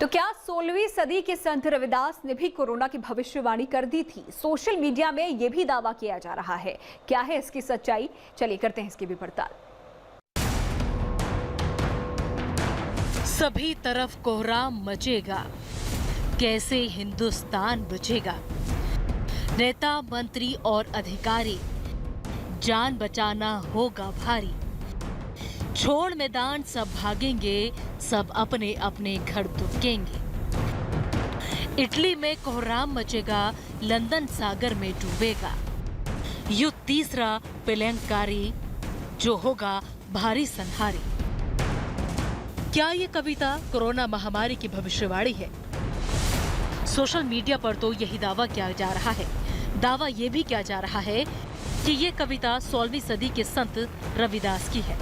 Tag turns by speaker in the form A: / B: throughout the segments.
A: तो क्या 16वीं सदी के संत रविदास ने भी कोरोना की भविष्यवाणी कर दी थी? सोशल मीडिया में यह भी दावा किया जा रहा है। क्या है इसकी सच्चाई? चलिए करते हैं इसकी भी पड़ताल।
B: सभी तरफ कोहराम मचेगा, कैसे हिंदुस्तान बचेगा? नेता, मंत्री और अधिकारी, जान बचाना होगा भारी। छोड़ मैदान सब भागेंगे, सब अपने अपने घर दुबकेंगे। इटली में कोहराम मचेगा, लंदन सागर में डूबेगा। युद्ध तीसरा प्रलयंकारी, जो होगा भारी संहारी। क्या ये कविता कोरोना महामारी की भविष्यवाणी है? सोशल मीडिया पर तो यही दावा किया जा रहा है। दावा ये भी किया जा रहा है कि ये कविता 16वीं सदी के संत रविदास की है।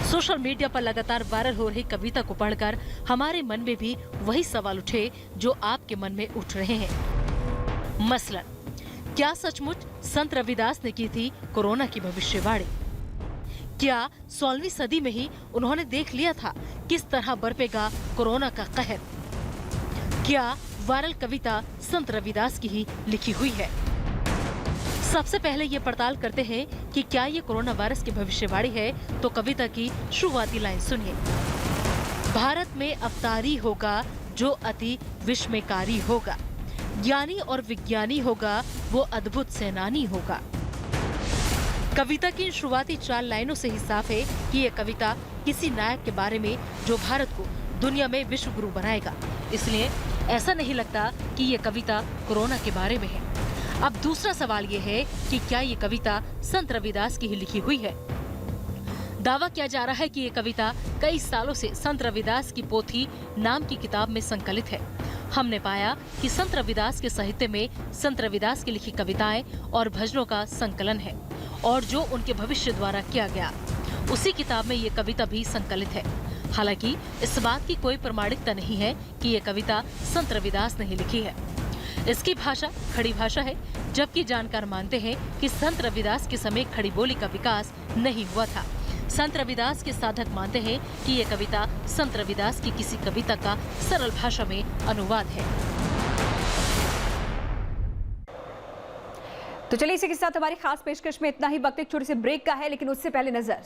B: सोशल मीडिया पर लगातार वायरल हो रही कविता को पढ़कर हमारे मन में भी वही सवाल उठे जो आपके मन में उठ रहे हैं। मसलन, क्या सचमुच संत रविदास ने की थी कोरोना की भविष्यवाणी? क्या 16वीं सदी में ही उन्होंने देख लिया था किस तरह बरपेगा कोरोना का कहर? क्या वायरल कविता संत रविदास की ही लिखी हुई है? सबसे पहले ये पड़ताल करते हैं कि क्या ये कोरोना वायरस की भविष्यवाणी है, तो कविता की शुरुआती लाइन सुनिए। भारत में अवतारी होगा जो अति विस्मयकारी होगा, ज्ञानी और विज्ञानी होगा वो अद्भुत सेनानी होगा। कविता की शुरुआती 4 लाइनों से ही साफ है कि यह कविता किसी नायक के बारे में जो भारत को दुनिया में विश्व गुरु बनाएगा। इसलिए ऐसा नहीं लगता कि यह कविता कोरोना के बारे में है। अब दूसरा सवाल ये है कि क्या ये कविता संत रविदास की ही लिखी हुई है? दावा किया जा रहा है कि ये कविता कई सालों से संत रविदास की पोथी नाम की किताब में संकलित है। हमने पाया कि संत रविदास के साहित्य में संत रविदास की लिखी कविताएं और भजनों का संकलन है और जो उनके भविष्य द्वारा किया गया, उसी किताब में ये कविता भी संकलित है। हालांकि इस बात की कोई प्रमाणिकता नहीं है कि ये कविता संत रविदास ने ही लिखी है। इसकी भाषा खड़ी भाषा है, जबकि जानकार मानते हैं कि संत रविदास के समय खड़ी बोली का विकास नहीं हुआ था। संत रविदास के साधक मानते हैं कि यह कविता संत रविदास की किसी कविता का सरल भाषा में अनुवाद है।
A: तो चलिए इसी के साथ हमारी खास पेशकश में इतना ही। वक्त एक छोटे से ब्रेक का है, लेकिन उससे पहले नजर